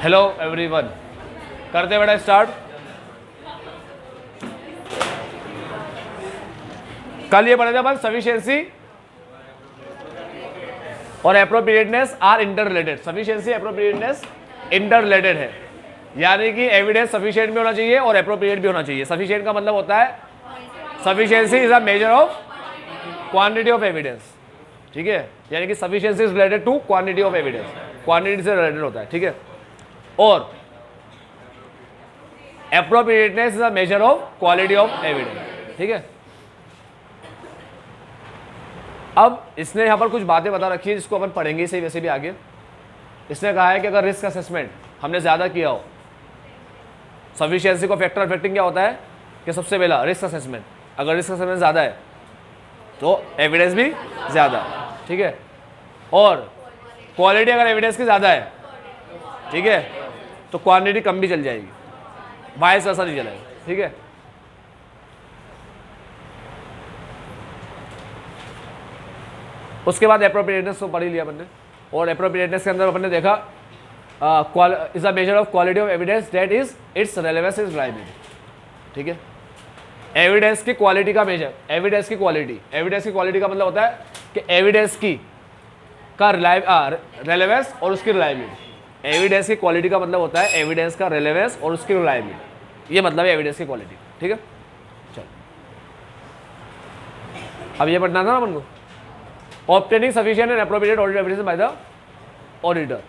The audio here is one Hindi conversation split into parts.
हेलो एवरीवन, करते बेटा स्टार्ट। कल ये पढ़े थे अपन सफिशिएंसी और appropriateness are interrelated. Sufficiency appropriateness interrelated है, यानी कि एविडेंस सफिशिएंट भी होना चाहिए और एप्रोप्रिएट भी होना चाहिए। सफिशिएंट का मतलब होता है sufficiency is a measure of quantity of evidence, ठीक है, यानी कि sufficiency is related to quantity of evidence, quantity से रिलेटेड होता है, ठीक है। और appropriateness is a measure of quality of evidence, ठीक है। अब इसने यहां पर कुछ बातें बता रखी है जिसको अपन पढ़ेंगे सही वैसे भी आगे। इसने कहा है कि अगर रिस्क असेसमेंट हमने ज्यादा किया हो, सफिशिएंसी को फैक्टर अफेक्टिंग क्या होता है कि सबसे पहला रिस्क असेसमेंट, अगर रिस्क असेसमेंट ज्यादा है तो एविडेंस भी ज्यादा है, ठीक है। और क्वालिटी अगर एविडेंस की ज्यादा है, ठीक है, तो क्वांटिटी कम भी चल जाएगी, वाइस वर्सा नहीं चलेगा, ठीक है। उसके बाद एप्रोप्रिएटनेस को पढ़ ही लिया अपन ने, और एप्रोप्रिएटनेस के अंदर अपन ने देखा is a measure of quality of evidence that is it's relevance is reliability, ठीक है। एविडेंस की क्वालिटी का मेजर, एविडेंस की क्वालिटी, एविडेंस की क्वालिटी का मतलब होता है कि एविडेंस की का रेलेवेंस और उसकी रिलायबिलिटी। एविडेंस की क्वालिटी का मतलब होता है एविडेंस का रेलेवेंस और उसकी रिलायबिलिटी, ये मतलब है एविडेंस की क्वालिटी, ठीक है। चलो अब ये पढ़ना था ना अपन को, obtaining sufficient and appropriate audit evidence by the auditor.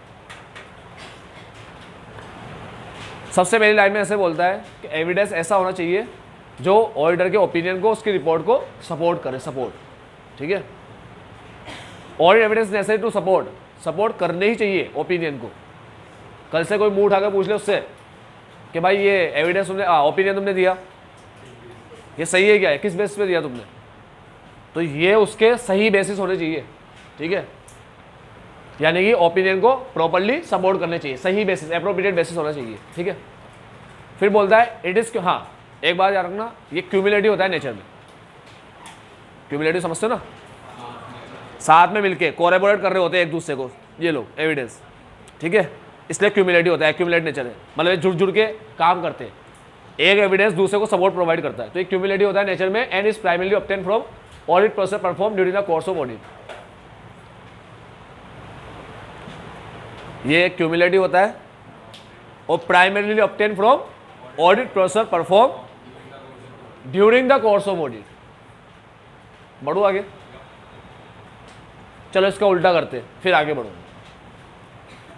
सबसे पहली लाइन में ऐसे बोलता है कि एविडेंस ऐसा होना चाहिए जो ऑडिटर के ओपिनियन को, उसकी रिपोर्ट को सपोर्ट करे, सपोर्ट, ठीक है। Audit evidence necessary to support, support करने ही चाहिए ओपिनियन को। कल से कोई मुंह उठाकर पूछ ले उससे कि भाई ये एविडेंस तुमने ओपिनियन तुमने दिया, ये सही है क्या है, किस बेसिस पे दिया तुमने, तो ये उसके सही बेसिस होने चाहिए, ठीक है। यानी कि ओपिनियन को प्रॉपर्ली सपोर्ट करने चाहिए, सही बेसिस, एप्रोप्रिएट बेसिस होना चाहिए, ठीक है। फिर बोलता है इट इज, हाँ एक बात याद रखना, ये क्यूमुलेटिव होता है नेचर में। क्यूमुलेटिव समझते हो ना, साथ में मिलके कोलैबोरेट कर रहे होते हैं एक दूसरे को ये लोग एविडेंस, ठीक है, इसलिए क्यूमुलेटिव होता है, क्यूमुलेट नेचर है, मतलब जुड़ जुड़ के काम करते हैं, एक एविडेंस दूसरे को सपोर्ट प्रोवाइड करता है, तो एक क्यूमुलेटिव होता है नेचर में and is primarily obtain from audit process perform during the course of audit. ये क्यूमुलेटिव होता है और primarily obtain from audit process perform during the course of audit. बढ़ो आगे, चलो इसका उल्टा करते हैं फिर आगे बढ़ो।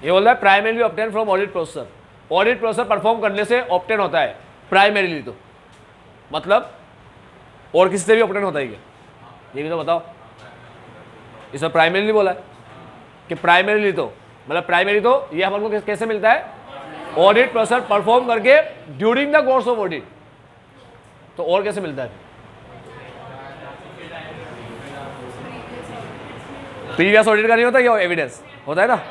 ये बोल रहा है primarily obtain from audit process, audit process perform करने से ऑब्टेन होता है प्राइमरीली, तो मतलब और किसी से भी ऑब्टेन होता है क्या, ये भी तो बताओ। इसमें प्राइमरीली बोला है कि प्राइमरीली, तो मतलब प्राइमरी तो ये हमको कैसे मिलता है, ऑडिट प्रोसेस परफॉर्म करके during the course of audit, तो और कैसे मिलता है, प्रीवियस ऑडिट का नहीं होता क्या एविडेंस, होता है ना,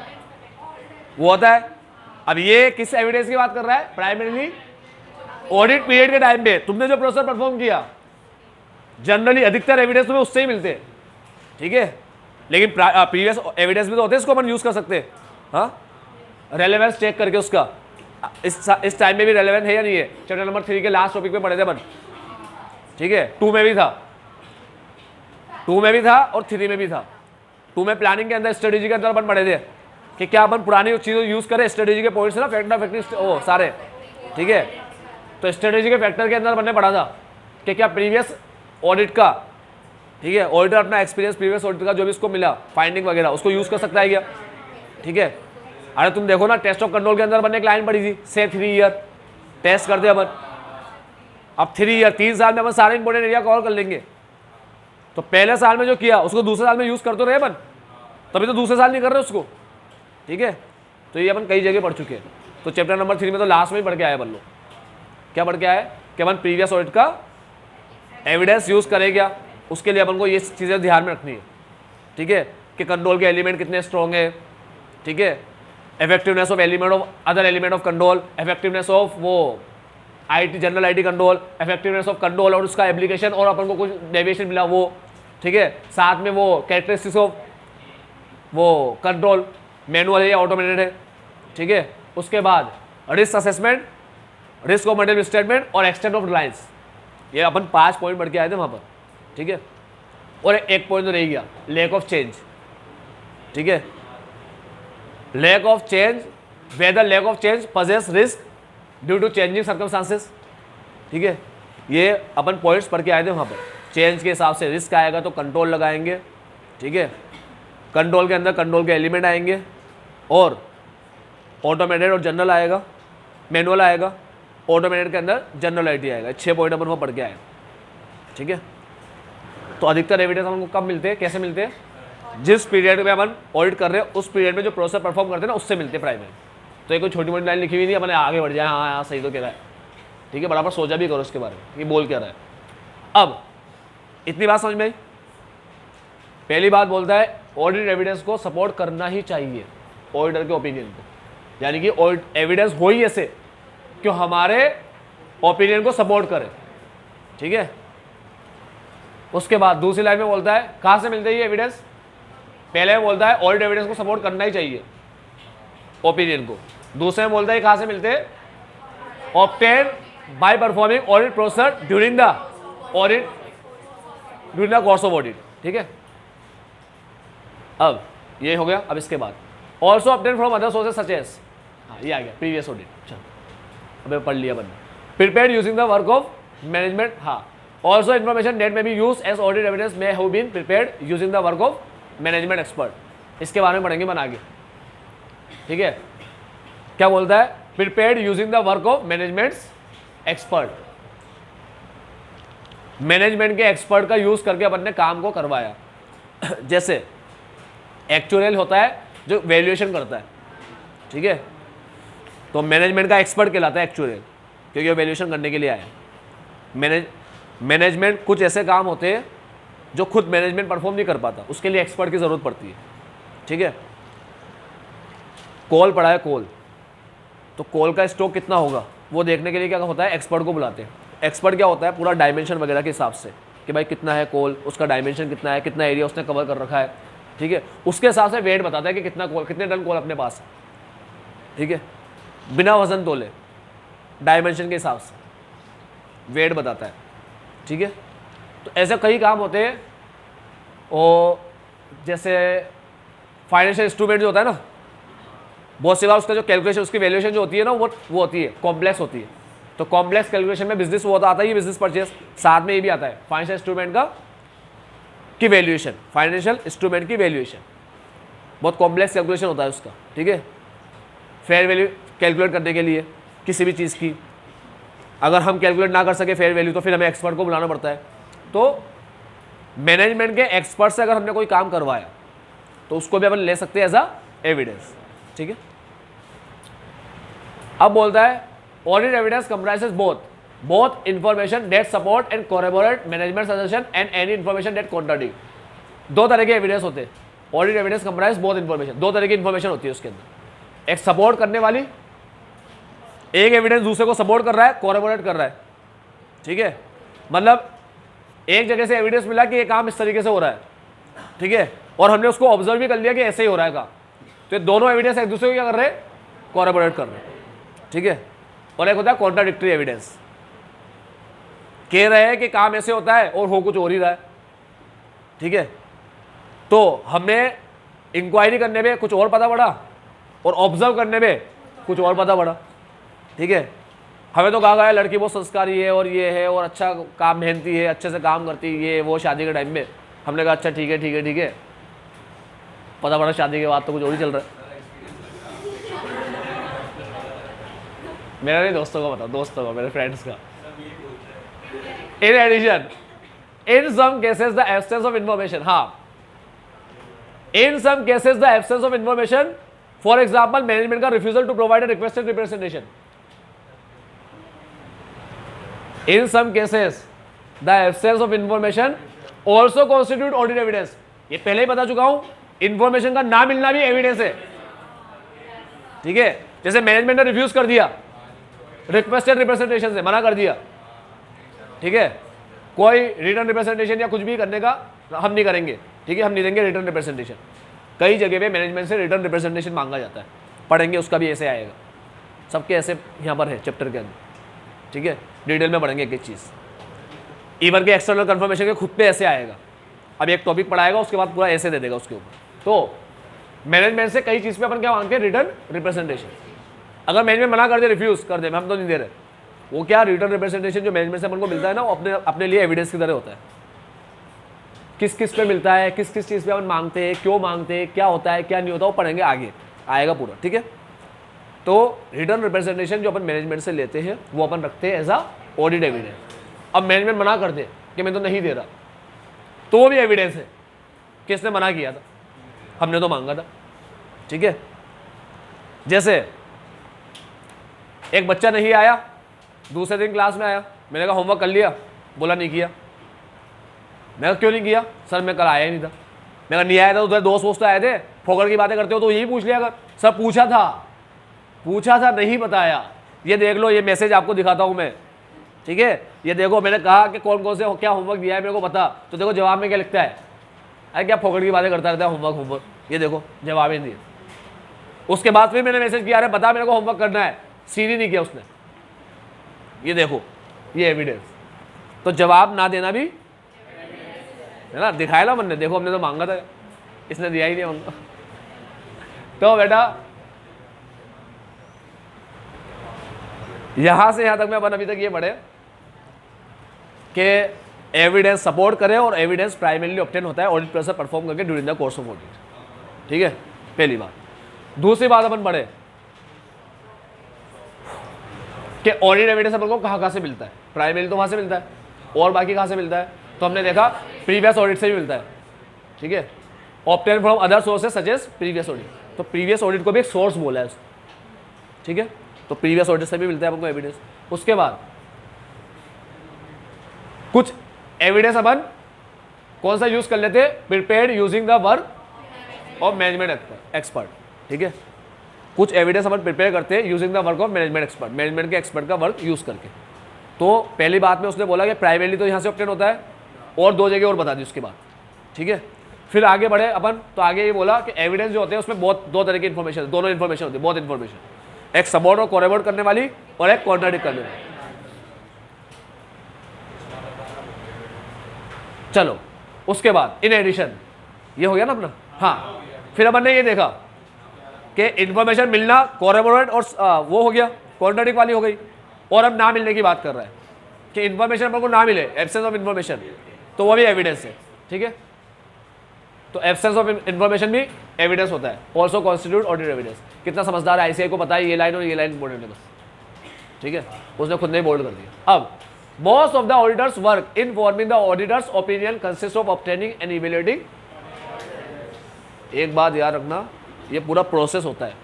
वो होता है। अब ये किस एविडेंस की बात कर रहा है, प्राइमरीली ऑडिट पीरियड के टाइम पे तुमने जो प्रोसेस परफॉर्म किया, जनरली अधिकतर एविडेंस तुम्हें उससे ही मिलते हैं, ठीक है। लेकिन प्रीवियस एविडेंस भी तो होते हैं, इसको अपन यूज कर सकते हैं, हाँ, रेलेवेंस चेक करके उसका इस टाइम में भी रेलेवेंट है या नहीं है। चैप्टर नंबर 3 के लास्ट टॉपिक पे पढ़े थे अपन, ठीक है, 2 में भी था, 2 में भी था और 3 में भी था। 2 में प्लानिंग के अंदर, स्ट्रेटेजी के अंदर अपन पढ़े थे कि क्या अपन पुरानी चीज़ों यूज करें, स्ट्रेटेजी के पॉइंट्स ना, फैक्टर ओ सारे, ठीक है। तो स्ट्रेटेजी के फैक्टर के अंदर अपन ने पढ़ा था कि क्या प्रीवियस ऑडिट का, ठीक है, ऑडिटर अपना एक्सपीरियंस प्रीवियस ऑडिट का जो भी उसको मिला फाइंडिंग वगैरह उसको यूज कर सकता है क्या, ठीक है। अरे तुम देखो ना, टेस्ट ऑफ कंट्रोल के अंदर अपन ने एक लाइन पढ़ी थी, से 3 ईयर टेस्ट करते अपन, अब 3 ईयर 3 साल में अपन सारे इंपॉर्टेंट एरिया कवर कर लेंगे। तो पहले साल में जो किया उसको दूसरे साल में यूज करते रहे अपन, तभी तो दूसरे साल नहीं कर रहे उसको, ठीक है। तो ये अपन कई जगह पढ़ चुके हैं। तो चैप्टर नंबर 3 में तो लास्ट में ही पढ़ के आए अपन लोग, क्या पढ़ के आए कि अपन प्रीवियस ऑडिट का एविडेंस यूज करें क्या, उसके लिए अपन को ये चीज़ें ध्यान में रखनी है, ठीक है, कि कंट्रोल के एलिमेंट कितने स्ट्रॉन्ग है, ठीक है, effectiveness of element of other element of control, effectiveness of वो IT general IT control, effectiveness of control और उसका एप्लीकेशन, और अपन को कुछ डेविएशन मिला वो, ठीक है। साथ में वो कैरेक्टरिस्टिक्स ऑफ वो कंट्रोल मैनुअल है या ऑटोमेटेड है, ठीक है, उसके बाद risk assessment, risk of material statement और एक्सटेंट ऑफ रिलायंस। ये अपन 5 पॉइंट बढ़ के आए थे वहाँ पर, ठीक है। और एक पॉइंट तो रह गया, लैक ऑफ चेंज, ठीक है। Lack of change, whether lack of change poses risk due to changing circumstances, ठीक है। ये अपन पॉइंट्स पढ़ के आए थे वहाँ पर। चेंज के हिसाब से रिस्क आएगा तो कंट्रोल लगाएंगे, ठीक है। कंट्रोल के अंदर कंट्रोल के एलिमेंट आएंगे और ऑटोमेटेड और जनरल आएगा, मैनुअल आएगा, ऑटोमेटेड के अंदर जनरलिटी आएगा। 6 पॉइंट अपन वहाँ पढ़ के आए, ठीक है। तो अधिकतर एविडेंस हमको कब मिलते हैं, कैसे मिलते हैं? जिस पीरियड में अपन ऑडिट कर रहे हैं उस पीरियड में जो प्रोसेस परफॉर्म करते हैं ना, उससे मिलते हैं प्राइमरी। तो ये कोई छोटी मोटी लाइन लिखी हुई नहीं, अपने आगे बढ़ जाए, हाँ सही तो कह रहा है, ठीक है। बराबर सोचा भी करो उसके बारे में, ये बोल क्या रहा है। अब इतनी बात समझ में आई। पहली बात बोलता है ऑडिट एविडेंस को सपोर्ट करना ही चाहिए ऑडिटर के ओपिनियन को, यानी कि ऑडिट एविडेंस हो ही ऐसे कि हमारे ओपिनियन को सपोर्ट करे, ठीक है। उसके बाद दूसरी लाइन में बोलता है कहाँ से मिलते हैं ये एविडेंस। पहले में बोलता है ऑडिट एविडेंस को सपोर्ट करना ही चाहिए ओपिनियन को। दूसरे में बोलता है कहाँ से मिलते हैं, obtain by performing audit process during the audit, during the course of audit, ठीक है। अब ये हो गया। अब इसके बाद also obtain from other sources such as, हाँ ये आ गया प्रीवियस ऑडिट। चलो अबे पढ़ लिया बंदा। Prepared using the work of management, हाँ। Also information that may be used as audit evidence may have been prepared using the work of management expert. इसके बारे में पढ़ेंगे बन आगे, ठीक है। क्या बोलता है, prepared using the work of management expert. Management के एक्सपर्ट का यूज करके अपन ने काम को करवाया। जैसे एक्चुअल होता है जो वैल्यूएशन करता है, ठीक है, तो मैनेजमेंट का एक्सपर्ट कहलाता है एक्चुअल, क्योंकि वो वैल्यूएशन करने के लिए आया। मैनेजमेंट कुछ ऐसे काम होते हैं जो खुद मैनेजमेंट परफॉर्म नहीं कर पाता, उसके लिए एक्सपर्ट की ज़रूरत पड़ती है, ठीक है। कोल पड़ा है कोल, तो कोल का स्टॉक कितना होगा वो देखने के लिए क्या होता है, एक्सपर्ट को बुलाते हैं। एक्सपर्ट क्या होता है, पूरा डायमेंशन वगैरह के हिसाब से कि भाई कितना है कोल, उसका डायमेंशन कितना है, कितना एरिया उसने कवर कर रखा है, ठीक है। उसके हिसाब से वेट बताता है कि कितना कोल, कितने टन कोल अपने पास है, ठीक है। बिना वजन तोले डायमेंशन के हिसाब से वेट बताता है, ठीक है। तो ऐसे कई काम होते हैं। और जैसे फाइनेंशियल इंस्ट्रूमेंट जो होता है ना, बहुत सी बार उसका जो कैलकुलेशन, उसकी वैल्यूएशन जो होती है ना, वो होती है कॉम्प्लेक्स होती है। तो कॉम्प्लेक्स कैलकुलेशन में बिजनेस वो आता है, बिजनेस परचेस, साथ में ये भी आता है फाइनेंशियल इंस्ट्रूमेंट का की वैल्यूएशन, फाइनेंशियल इंस्ट्रूमेंट की वैल्यूएशन बहुत कॉम्प्लेक्स कैलकुलेशन होता है उसका, ठीक है। फेयर वैल्यू कैलकुलेट करने के लिए किसी भी चीज़ की अगर हम कैलकुलेट ना कर सके फेयर वैल्यू, तो फिर हमें एक्सपर्ट को बुलाना पड़ता है। तो मैनेजमेंट के एक्सपर्ट से अगर हमने कोई काम करवाया तो उसको भी अपन ले सकते हैं एज अ एविडेंस, ठीक है। अब बोलता है audit evidence comprises both information that support and corroborate management suggestion and any information that contradict. 2 तरह के एविडेंस होते हैं। Audit evidence comprise both information, 2 तरह की इंफॉर्मेशन होती है उसके अंदर। एक सपोर्ट करने वाली, एक एविडेंस दूसरे को सपोर्ट कर रहा है, कोरैबोरेट कर रहा है, ठीक है। मतलब एक जगह से एविडेंस मिला कि ये काम इस तरीके से हो रहा है, ठीक है, और हमने उसको ऑब्जर्व भी कर लिया कि ऐसे ही हो रहा है काम। तो ये दोनों एविडेंस एक दूसरे को क्या कर रहे हैं, कोरैबोरेट कर रहे हैं, ठीक है। और एक होता है कॉन्ट्राडिक्टरी एविडेंस, कह रहे हैं कि काम ऐसे होता है और हो कुछ और ही रहा है, ठीक है। तो हमने इंक्वायरी करने में कुछ और पता पड़ा और ऑब्जर्व करने में कुछ और पता पड़ा, ठीक है। हमें तो कहा गया लड़की बहुत संस्कारी है और ये है और अच्छा काम मेहनती है, अच्छे से काम करती है, ये वो शादी के टाइम में। हमने कहा अच्छा ठीक है ठीक है ठीक है, पता पड़ा शादी के बाद तो कुछ और ही चल रहा है। मेरा नहीं, दोस्तों का बताओ, दोस्तों का, मेरे फ्रेंड्स का। In addition in some cases the absence of information, हाँ, in some cases the absence of information, for example management का refusal to provide requested representation. In some cases, the absence of information also constitute audit evidence। ये पहले ही बता चुका हूं, इंफॉर्मेशन का ना मिलना भी एविडेंस है, ठीक है। जैसे मैनेजमेंट ने रिफ्यूज कर दिया, रिक्वेस्टेड रिप्रेजेंटेशन से मना कर दिया, ठीक है, कोई रिटर्न रिप्रेजेंटेशन या कुछ भी करने का हम नहीं करेंगे, ठीक है, हम नहीं देंगे रिटर्न रिप्रेजेंटेशन। कई जगह पे मैनेजमेंट से रिटर्न रिप्रेजेंटेशन मांगा जाता है, पढ़ेंगे उसका भी ऐसे आएगा, सबके ऐसे यहाँ पर है चैप्टर के अंदर, ठीक है, डिटेल में पढ़ेंगे एक एक चीज़। इवन के एक्सटर्नल कंफर्मेशन के खुद पे ऐसे आएगा, अब एक टॉपिक पढ़ाएगा उसके बाद पूरा ऐसे दे देगा उसके ऊपर। तो मैनेजमेंट से कई चीज़ पे अपन क्या मांगते हैं, रिटर्न रिप्रेजेंटेशन। अगर मैनेजमेंट मना कर दे, रिफ्यूज कर दे, हम तो नहीं दे रहे, वो क्या रिटर्न रिप्रेजेंटेशन जो मैनेजमेंट से अपन को मिलता है ना, वो अपने लिए एविडेंस की तरह होता है। किस किस पे मिलता है, किस किस चीज़ पे अपन मांगते हैं, क्यों मांगते हैं, क्या होता है क्या नहीं होता, वो पढ़ेंगे आगे आएगा पूरा, ठीक है। तो रिटर्न रिप्रेजेंटेशन जो अपन मैनेजमेंट से लेते हैं वो अपन रखते हैं एज अ ऑडिट एविडेंस। अब मैनेजमेंट मना कर दे कि मैं तो नहीं दे रहा, तो वो भी एविडेंस है, किसने मना किया था, हमने तो मांगा था, ठीक है। जैसे एक बच्चा नहीं आया, दूसरे दिन क्लास में आया, मैंने कहा होमवर्क कर लिया, बोला नहीं किया। मैं कहा क्यों नहीं किया, सर मैं कल आया ही नहीं था। मैं कहा नहीं आया था तो दोस्त वोस्त आए थे, फोकट की बातें करते हो तो यही पूछ लिया अगर, सर पूछा था नहीं बताया। ये देख लो, ये मैसेज आपको दिखाता हूँ मैं, ठीक है, ये देखो मैंने कहा कि कौन कौन से क्या होमवर्क दिया है मेरे को बता, तो देखो जवाब में क्या लिखता है, अरे क्या फोकट की बातें करता रहता है, होमवर्क, ये देखो जवाब ही नहीं दिया। उसके बाद फिर मैंने मैसेज किया, अरे बता मेरे को होमवर्क करना है, सीन ही नहीं किया उसने, ये देखो ये एविडेंस। तो जवाब ना देना भी है ना, दिखाया ना मन ने, देखो हमने तो मांगा था, इसने दिया ही नहीं हमको। तो बेटा यहां से यहां तक मैं अपन अभी तक ये पढ़े कि एविडेंस सपोर्ट करे और एविडेंस प्राइमरीली ऑब्टेन होता है ऑडिट प्रोसेस परफॉर्म करके during the course of audit, ठीक है, पहली बात। दूसरी बात अपन पढ़े कि ऑडिट एविडेंस अपन को कहां से मिलता है, प्राइमरी तो वहां से मिलता है, और बाकी कहां से मिलता है, तो हमने देखा प्रीवियस ऑडिट से भी मिलता है, ठीक है, obtain from other sources such as previous audit. तो प्रीवियस ऑडिट को भी एक सोर्स बोला है, ठीक है, तो प्रीवियस ऑडिट से भी मिलता है अपन को एविडेंस। उसके बाद कुछ एविडेंस अपन कौन सा यूज कर लेते हैं, prepared using the work of management expert, ठीक है, कुछ एविडेंस अपन प्रिपेयर करते हैं using the work of management expert, management के एक्सपर्ट का वर्क यूज करके। तो पहली बात में उसने बोला कि प्राइमरीली तो यहाँ से ऑब्टेन होता है, और दो जगह और बता दी उसके बाद, ठीक है। फिर आगे बढ़े अपन, तो आगे ये बोला कि एविडेंस जो होते हैं उसमें बहुत दो तरह की इन्फॉर्मेशन, दोनों इन्फॉर्मेशन होती है, बहुत इन्फॉर्मेशन, एक सपोर्ट और कोरेबोरेट करने वाली और एक कॉन्ट्राडिक्ट करने वाली। चलो उसके बाद इन एडिशन ये हो गया ना अपना, हाँ, फिर अपन ने ये देखा कि इन्फॉर्मेशन मिलना कोरेबोरेट और वो हो गया, कॉन्ट्राडिक्ट वाली हो गई, और अब ना मिलने की बात कर रहा है कि इन्फॉर्मेशन अपन को ना मिले, एब्सेंस ऑफ इन्फॉर्मेशन, तो वो भी एविडेंस है, ठीक है। तो एब्सेंस ऑफ इन्फॉर्मेशन भी एविडेंस होता है, ऑल्सो कॉन्स्टिट्यूट ऑडिट एविडेंस। कितना समझदार है, आईसीआई को पता है ये लाइन और ये लाइन इंपॉर्टेंट है बस, ठीक है, उसने खुद ने बोल्ड कर दिया। अब most of the auditors work in forming the auditors opinion consist of obtaining and evaluating. एक बात याद रखना, ये पूरा प्रोसेस होता है,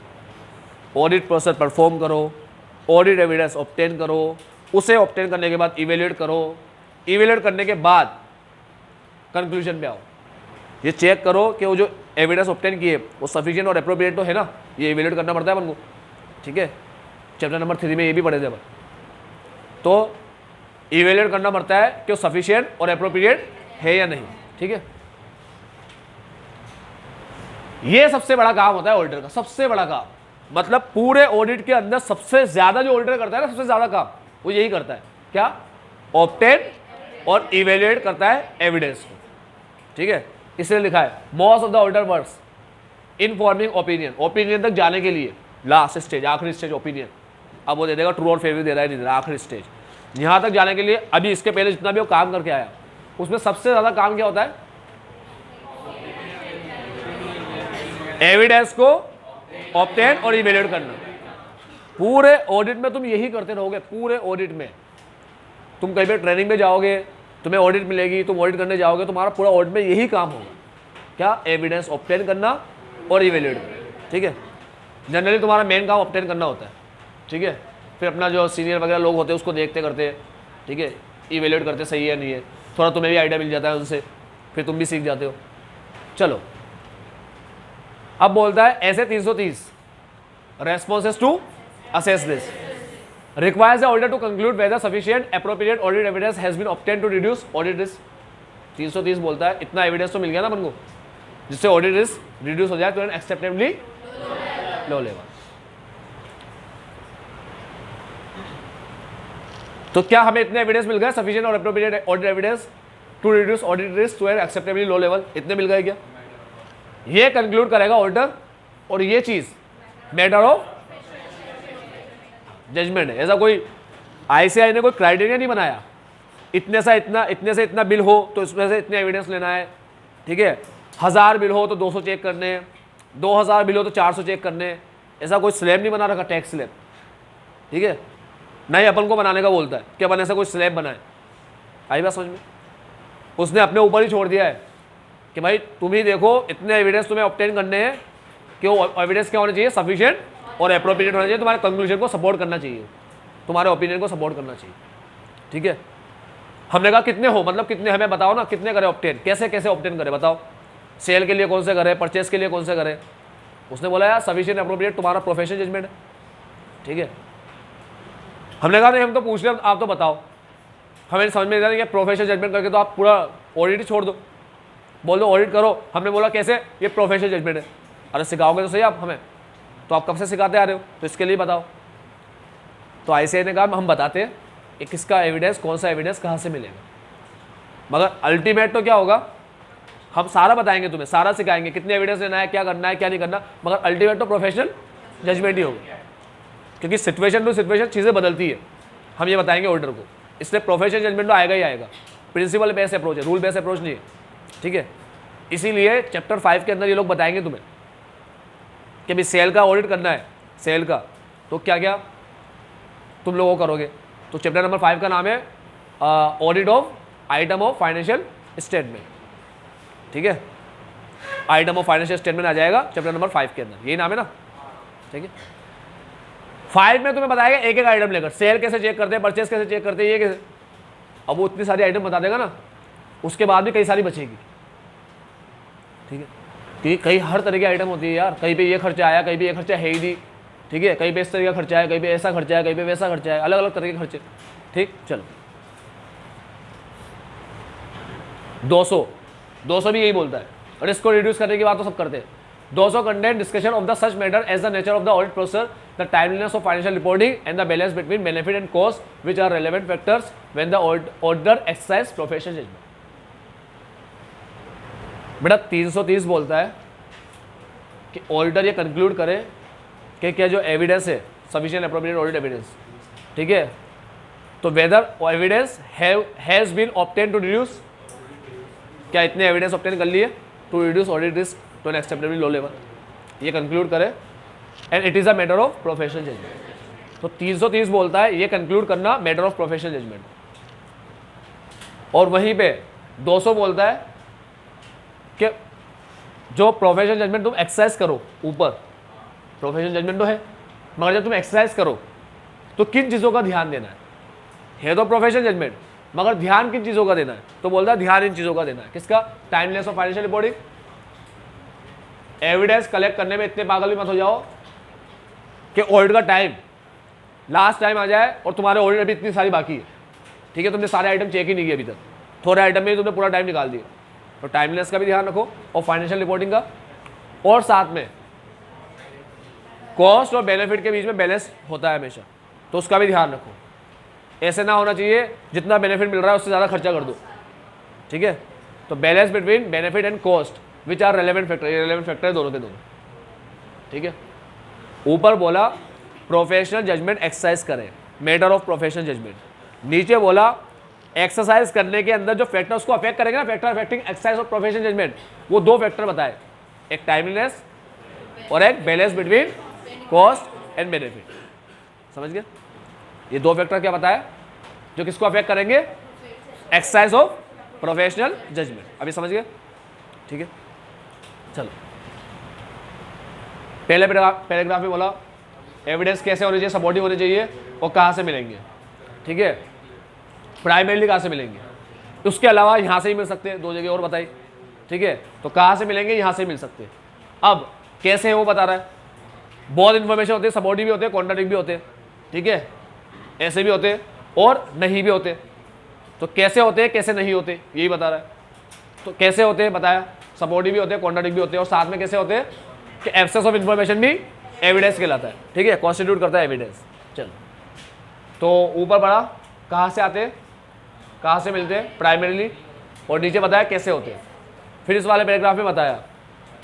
ऑडिट प्रोसेस परफॉर्म करो, ऑडिट एविडेंस ऑब्टेन करो, उसे ऑब्टेन करने के बाद इवैल्यूएट करो, इवैल्यूएट करने के बाद कंक्लूजन पे आओ, ये चेक करो कि वो जो एविडेंस ऑब्टेन किए वो सफिशिएंट और एप्रोप्रिएट तो है ना, ये इवैल्यूएट करना पड़ता है अपन को, ठीक है, चैप्टर नंबर 3 में ये भी पढ़े थे अपन। तो इवैल्यूएट करना पड़ता है कि वो सफिशिएंट और एप्रोप्रिएट है या नहीं, ठीक है। ये सबसे बड़ा काम होता है ऑडिटर का, सबसे बड़ा काम, मतलब पूरे ऑडिट के अंदर सबसे ज्यादा जो ऑडिटर करता है ना, सबसे ज्यादा काम वो यही करता है, क्या, ऑब्टेन और इवैल्यूएट करता है एविडेंस को, ठीक है। इसलिए लिखा है most of the auditor works in forming opinion, opinion तक जाने के लिए लास्ट स्टेज, आखिरी स्टेज ओपिनियन। अब वो दे देगा ट्रू और फेवर दे रहा है नहीं दे रहा, आखिरी स्टेज यहां तक जाने के लिए। अभी इसके पहले जितना भी वो काम करके आया उसमें सबसे ज्यादा काम क्या होता है, एविडेंस को ऑब्टेन और इवैल्यूएट करना। पूरे ऑडिट में तुम यही करते रहोगे, पूरे ऑडिट में तुम कहीं पे ट्रेनिंग में जाओगे, तुम्हें ऑडिट मिलेगी, तुम ऑडिट करने जाओगे, तुम्हारा पूरा ऑडिट में यही काम होगा, क्या, एविडेंस ऑब्टेन करना और इवैल्यूएट करना, ठीक है। जनरली तुम्हारा मेन काम ऑब्टेन करना होता है, ठीक है, फिर अपना जो सीनियर वगैरह लोग होते हैं उसको देखते करते, ठीक है, इवैल्यूएट करते सही है नहीं है, थोड़ा तुम्हें भी आइडिया मिल जाता है उनसे, फिर तुम भी सीख जाते हो। चलो अब बोलता है ऐसे 330 responses to assess this requires the auditor to conclude whether sufficient appropriate audit evidence has been obtained to reduce audit risk। 330 बोलता है इतना एविडेंस तो मिल गया ना अपन को जिससे ऑडिट रिस्क रिड्यूस हो जाए तो एक्सेप्टेबली लो लेवल। तो क्या हमें इतने एविडेंस मिल गए, सफिशिएंट और appropriate audit evidence to reduce audit risk to an acceptably low level, इतने मिल गए क्या? ये कंक्लूड करेगा ऑडिटर, और ये चीज मैटर ऑफ जजमेंट है। ऐसा कोई आईसीआई ने कोई क्राइटेरिया नहीं बनाया, इतने से इतना बिल हो तो इसमें से इतने एविडेंस लेना है, ठीक है, 1000 बिल हो तो 200 चेक करने हैं, 2000 बिल हो तो 400 चेक करने हैं, ऐसा कोई स्लैब नहीं बना रखा, टैक्स स्लैब, ठीक है, नहीं अपन को बनाने का बोलता है कि अपन ऐसा कोई स्लैब बनाए। आई बात समझ में? उसने अपने ऊपर ही छोड़ दिया है कि भाई तुम ही देखो, इतने एविडेंस तुम्हें ऑब्टेन करने हैं कि वो एविडेंस क्या होना चाहिए, सफिशिएंट और एप्रोप्रिएट होना चाहिए, तुम्हारे कंक्लूजन को सपोर्ट करना चाहिए, तुम्हारे ओपिनियन को सपोर्ट करना चाहिए, ठीक है। हमने कहा कितने हो, मतलब कितने, हमें बताओ ना कितने करें ऑब्टेन, कैसे कैसे ऑब्टेन करें बताओ, सेल के लिए कौन से करें, परचेस के लिए कौन से करें। उसने बोला यार सफिशिएंट एप्रोप्रिएट तुम्हारा प्रोफेशनल जजमेंट है, ठीक है। हमने कहा नहीं हम तो पूछ रहे हैं, आप तो बताओ, हमें समझ में नहीं कि प्रोफेशनल जजमेंट करके तो आप पूरा ऑडिट ही छोड़ दो, बोल दो ऑडिट करो। हमने बोला कैसे, ये प्रोफेशनल जजमेंट है। अरे सिखाओगे तो सही आप हमें, तो आप कब से सिखाते आ रहे हो, तो इसके लिए बताओ। तो आईसीआई ने कहा हम बताते हैं कि किसका एविडेंस, कौन सा एविडेंस कहाँ से मिलेगा, मगर अल्टीमेट तो क्या होगा, हम सारा बताएंगे तुम्हें, सारा सिखाएंगे, कितने एविडेंस लेना है, क्या करना है क्या नहीं करना, मगर अल्टीमेट तो प्रोफेशनल जजमेंट ही होगा, क्योंकि सिचुएशन टू सिचुएशन चीज़ें बदलती है, हम ये बताएंगे ऑर्डर को, इसलिए प्रोफेशनल जजमेंट तो आएगा ही आएगा। प्रिंसिपल बेस्ड अप्रोच है, रूल बेस्ड अप्रोच नहीं है, ठीक है। इसीलिए चैप्टर 5 के अंदर ये लोग बताएंगे तुम्हें कि भाई सेल का ऑडिट करना है, सेल का, तो क्या क्या तुम लोगों को करोगे। तो चैप्टर नंबर 5 का नाम है audit of item of financial statement, ठीक है, आइटम ऑफ फाइनेंशियल स्टेटमेंट आ जाएगा चैप्टर नंबर 5 के अंदर, यही नाम है ना, ठीक है। 5 में तुम्हें बताएगा एक एक आइटम लेकर, सेल कैसे चेक करते हैं, परचेस कैसे चेक करते हैं, ये कैसे, अब वो इतनी सारी आइटम बता देगा ना, उसके बाद भी कई सारी बचेगी, ठीक है, क्योंकि कई हर तरह की आइटम होती है यार, कहीं पे ये खर्चा आया, कहीं पे ये खर्चा है ही नहीं, ठीक है, कहीं पे इस तरह का खर्चा है, कहीं पे ऐसा खर्चा है, कहीं पे वैसा खर्चा है, अलग अलग तरह के खर्चे, ठीक। चलो 200 भी यही बोलता है, रिस्क को रिड्यूस करने की बात तो सब करते हैं। 200 content discussion of the such matter as the nature of the audit process, the timeliness of financial reporting and the balance between benefit and cost which are relevant factors when the auditor exercise professional judgment. बेटा 330 बोलता है कि ऑडिटर ये कंक्लूड करे कि क्या जो एविडेंस है सफिशिएंट एप्रोप्रिएट ऑडिट एविडेंस, ठीक है, तो whether evidence has been obtain to reduce, क्या इतने एविडेंस ऑब्टेन कर लिए to reduce audit risk to an acceptably low level, ये कंक्लूड करे, and it is a matter of professional judgment. तो 330 बोलता है ये कंक्लूड करना मैटर ऑफ प्रोफेशनल जजमेंट, और वहीं पे 200 बोलता है कि जो प्रोफेशनल जजमेंट तुम एक्सरसाइज करो, ऊपर प्रोफेशनल जजमेंट तो है, मगर जब तुम एक्सरसाइज करो तो किन चीज़ों का ध्यान देना है तो प्रोफेशनल जजमेंट, मगर ध्यान किन चीज़ों का देना है, तो बोलता है ध्यान इन चीज़ों का देना है। किसका? Timeless of financial reporting. Evidence collect करने में इतने पागल भी मत हो जाओ कि ऑडिट का टाइम लास्ट टाइम आ जाए और तुम्हारे ऑडिट अभी इतनी सारी बाकी है, ठीक है, तुमने सारे आइटम चेक ही नहीं किए अभी तक, थोड़े आइटम में तुमने पूरा टाइम निकाल दिया। तो टाइमलेस का भी ध्यान रखो और फाइनेंशियल रिपोर्टिंग का, और साथ में कॉस्ट और बेनिफिट के बीच में बैलेंस होता है हमेशा, तो उसका भी ध्यान रखो। ऐसे ना होना चाहिए जितना बेनिफिट मिल रहा है उससे ज़्यादा खर्चा कर दो, ठीक है। तो balance between benefit and cost which are relevant factor, ये रेलेवेंट फैक्टर है दोनों के दोनों, ठीक है। ऊपर बोला प्रोफेशनल जजमेंट एक्सरसाइज करें, मैटर ऑफ प्रोफेशनल जजमेंट। नीचे बोला एक्सरसाइज करने के अंदर जो फैक्टर उसको अफेक्ट करेंगे ना, factor affecting exercise of professional judgment, वो दो फैक्टर बताए, एक टाइमलीनेस और एक balance between cost and benefit. समझ गए? ये दो फैक्टर क्या बताया जो किसको अफेक्ट करेंगे? Exercise of professional judgment. अभी समझ गए? ठीक है, चलो पहले पैराग्राफ में बोला एविडेंस कैसे होने चाहिए, सपोर्टिव होने चाहिए और कहाँ से मिलेंगे, ठीक है, प्राइमरीली कहाँ से मिलेंगे, उसके अलावा यहाँ से ही मिल सकते हैं, दो जगह और बताई, ठीक है। तो कहाँ से मिलेंगे? यहाँ से मिल सकते हैं। अब कैसे है वो बता रहा है, बहुत इन्फॉर्मेशन होते हैं, सपोर्टिव भी होते हैं, कॉन्ट्राडिक्ट भी होते हैं, ठीक है, ऐसे भी होते हैं और नहीं भी होते। तो कैसे होते हैं कैसे नहीं होते यही बता रहा है। तो कैसे होते हैं बताया, सपोर्टिव भी होते हैं, कॉन्ट्राडिक्ट भी होते हैं, और साथ में कैसे होते हैं कि एब्सेंस ऑफ इन्फॉर्मेशन भी एविडेंस कहलाता है, ठीक है, कॉन्स्टिट्यूट करता है एविडेंस। चलो तो ऊपर पढ़ा कहाँ से आते हैं, कहाँ से मिलते हैं, प्राइमरीली, और नीचे बताया कैसे होते हैं। फिर इस वाले पैराग्राफ में बताया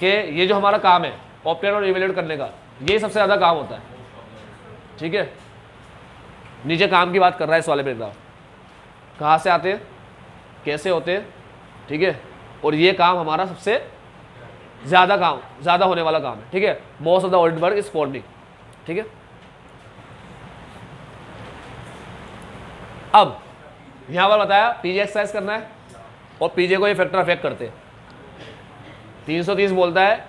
कि ये जो हमारा काम है ऑब्टेन और इवेल्यूएट करने का, ये सबसे ज़्यादा काम होता है, ठीक है। नीचे काम की बात कर रहा है इस वाले पैराग्राफ, कहाँ से आते हैं, कैसे होते हैं, ठीक है, और ये काम हमारा सबसे ज़्यादा होने वाला काम है, ठीक है। Most of the audit work is forming, ठीक है। अब यहाँ पर बताया पीजे एक्सरसाइज करना है और पीजे को ये फैक्टर अफेक्ट करते हैं। 330 बोलता है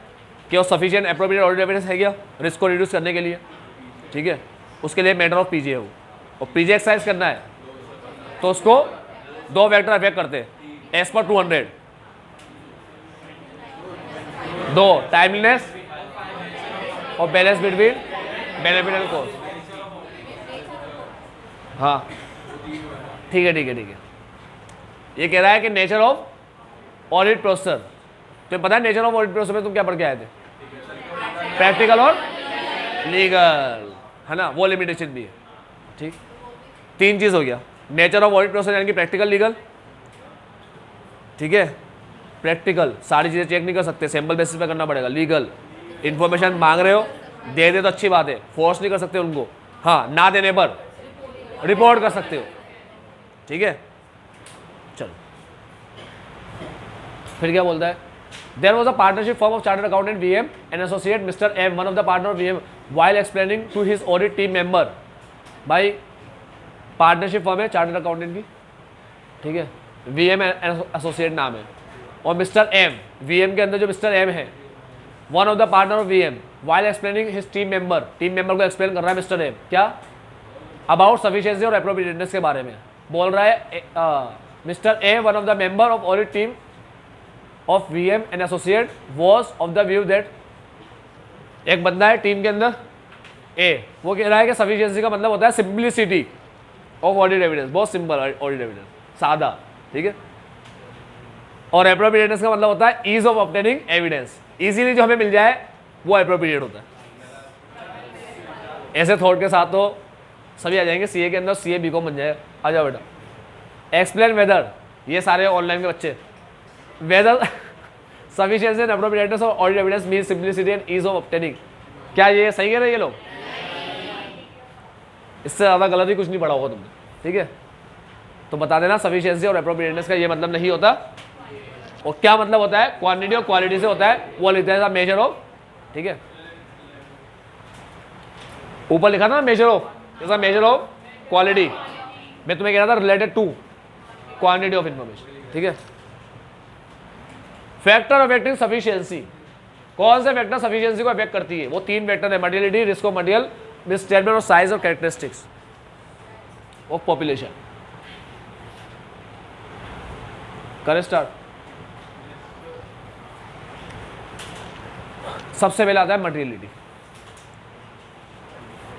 कि वो सफिशिएंट एप्रोप्रिएट ऑडिट एविडेंस है क्या रिस्क को रिड्यूस करने के लिए, ठीक है, उसके लिए मैटर ऑफ पीजे है वो, और पीजे एक्सरसाइज करना है तो उसको 2 फैक्टर अफेक्ट करते हैं एज पर 200, 2 टाइमलीनेस और balance between benefit and cost. हाँ ठीक है, ये कह रहा है कि नेचर ऑफ ऑडिट प्रोसेसर, तो पता है नेचर ऑफ ऑडिट प्रोसेसर में तुम क्या पढ़ के आए थे, प्रैक्टिकल और लीगल, है ना, वो लिमिटेशन भी है, ठीक। 3 चीज़ हो गया, नेचर ऑफ ऑडिट प्रोसेसर यानी कि प्रैक्टिकल लीगल, ठीक है। प्रैक्टिकल सारी चीज़ें चेक नहीं कर सकते, सैम्पल बेसिस पे करना पड़ेगा। लीगल इन्फॉर्मेशन मांग रहे हो, दे दे तो अच्छी बात है, फोर्स नहीं कर सकते उनको, हाँ ना देने पर रिपोर्ट कर सकते हो, ठीक है। चलो फिर क्या बोलता है, there was a partnership form of chartered accountant VM and associate mister M, one of the partner of VM, while explaining to his audit team member. भाई पार्टनरशिप फॉर्म है चार्टर्ड अकाउंटेंट की, ठीक है, वीएम एसोसिएट नाम है, और मिस्टर एम, वीएम के अंदर जो मिस्टर एम है, one of the partner of VM, while explaining his team member को एक्सप्लेन कर रहा है मिस्टर एम, क्या, अबाउट सफिशिएंसी और एप्रोप्रिएटनेस के बारे में बोल रहा है। Mister A, one of the member of audit team of VM and associate was of the view that, एक बंदा है टीम के अंदर ए, वो कह रहा है कि सफिशिएंसी का मतलब होता है सिंप्लिसिटी ऑफ ऑडिट एविडेंस, बहुत सिंपल ऑडिट एविडेंस, सादा, ठीक है, और एप्रोप्रिएटनेस का मतलब होता है ease of obtaining evidence, easily जो हमें मिल जाए वो एप्रोप्रिएट होता है। ऐसे थॉट के साथ तो सभी आ जाएंगे सीए के अंदर, सीए बीकॉम बन जाएगा। आ जाओ बेटा, एक्सप्लेन वेदर, ये सारे ऑनलाइन के बच्चे, whether sufficiency and appropriateness of audit evidence mean simplicity and ease of obtaining, क्या ये सही कह रहे हैं ये लोग, इससे ज़्यादा गलत ही कुछ नहीं पढ़ा होगा तुमने, ठीक है। तो बता देना सफिशिएंसी और एप्रोप्रिएटनेस का ये मतलब नहीं होता, और क्या मतलब होता है, क्वांटिटी और क्वालिटी से होता है, वो लिखते हैं मेजर ऑफ, ठीक है, ऊपर लिखा था ना मेजर ऑफ, जैसा मेजर ऑफ क्वालिटी, मैं तुम्हें कह रहा था related to quantity of information, ठीक है। फैक्टर अफेक्टिंग सफिशिएंसी, कौन से फैक्टर सफिशिएंसी को अफेक्ट करती है, वो 3 फैक्टर है, materiality, risk of material, misstatement of size और कैरेक्टरिस्टिक्स ऑफ पॉपुलेशन। करें स्टार्ट। सबसे पहले आता है मटेरियलिटी,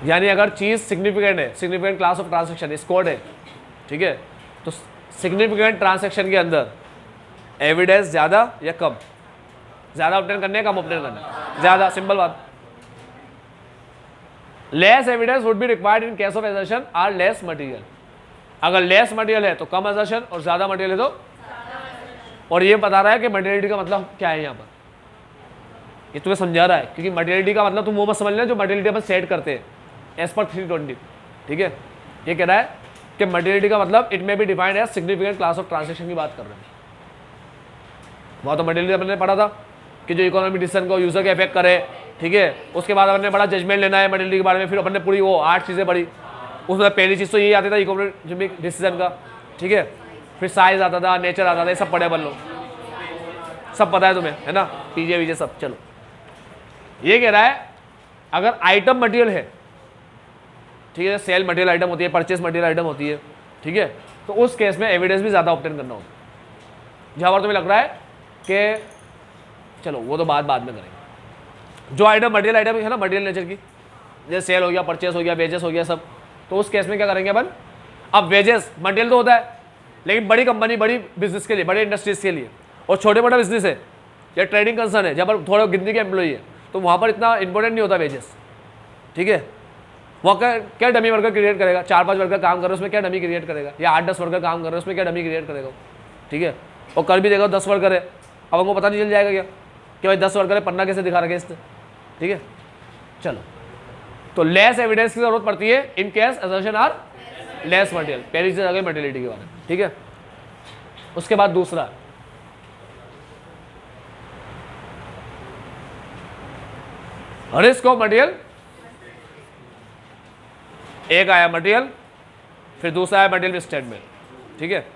यानी अगर चीज सिग्निफिकेंट है, significant class of transaction scored है, ठीक है, तो सिग्निफिकेंट ट्रांसैक्शन के अंदर एविडेंस ज़्यादा या कम, ज़्यादा ऑब्टेन करने कम ऑब्टेन करने, ज़्यादा, सिंपल बात। Less evidence would be required in case of assertion are less material, अगर लेस मटेरियल है तो कम असर्शन और ज़्यादा मटेरियल है तो, और ये बता रहा है कि मटेरियलिटी का मतलब क्या है यहाँ पर, ये तुम्हें समझा रहा है, क्योंकि मटेरियलिटी का मतलब तुम वो मत समझ लेना जो मटेरियलिटी अपन सेट करते हैं एज पर 320, ठीक है। ये कह रहा है कि मटेरियलिटी का मतलब it may be defined as significant class of transaction की बात कर रहे हैं। वहाँ तो मटेरियलिटी अपन ने पढ़ा था कि जो इकोनॉमिक डिसीजन को यूजर के इफेक्ट करे, ठीक है, उसके बाद अपन ने बड़ा जजमेंट लेना है मटेरियलिटी के बारे में, फिर अपन ने पूरी वो 8 चीज़ें पढ़ी, उसमें पहली चीज़ तो यही आती था इकोनॉमिक डिसीजन का, ठीक है, फिर साइज आता था, नेचर आता था, ये सब पढ़े अपन लोग, सब पता है तुम्हें, है ना, पीजे वीजे सब। चलो ये कह रहा है अगर आइटम मटेरियल है, ठीक है, सेल मटेरियल आइटम होती है, परचेस मटेरियल आइटम होती है, ठीक है, तो उस केस में एविडेंस भी ज़्यादा ऑब्टेन करना होता है। जहाँ पर तुम्हें लग रहा है कि चलो वो तो बात में करेंगे, जो आइटम मटेरियल आइटम है ना, मटेरियल नेचर की, जैसे सेल हो गया, परचेस हो गया, वेजेस हो गया सब, तो उस केस में क्या करेंगे अपन, अब वेजेस मटेरियल तो होता है, लेकिन बड़ी कंपनी, बड़ी बिजनेस के लिए, बड़े इंडस्ट्रीज के लिए, और छोटे मोटा बिजनेस है या ट्रेडिंग कंसर्न है, जहाँ पर थोड़ा गिनती के एम्प्लॉई है, तो वहाँ पर इतना इंपॉर्टेंट नहीं होता वेजेस, ठीक है। वो क्या डमी वर्कर क्रिएट करेगा? 4-5 वर्कर काम कर रहे हैं उसमें क्या डमी क्रिएट करेगा? या 8-10 वर्कर काम कर रहे हैं उसमें क्या डमी क्रिएट करेगा? ठीक है, और कर भी देगा 10 वर्कर है, अब हमको पता नहीं चल जाएगा क्या कि भाई 10 वर्कर है, पन्ना कैसे दिखा रखे इसने? ठीक है, चलो, तो लेस एविडेंस की जरूरत पड़ती है in case assertion are less material. पहली चीज आ गई मटेरियलिटी के बारे में। ठीक है, उसके बाद दूसरा रिस्क ऑफ मटेरियल। एक आया मटेरियल, फिर दूसरा आया मटेरियल स्टेटमेंट। ठीक है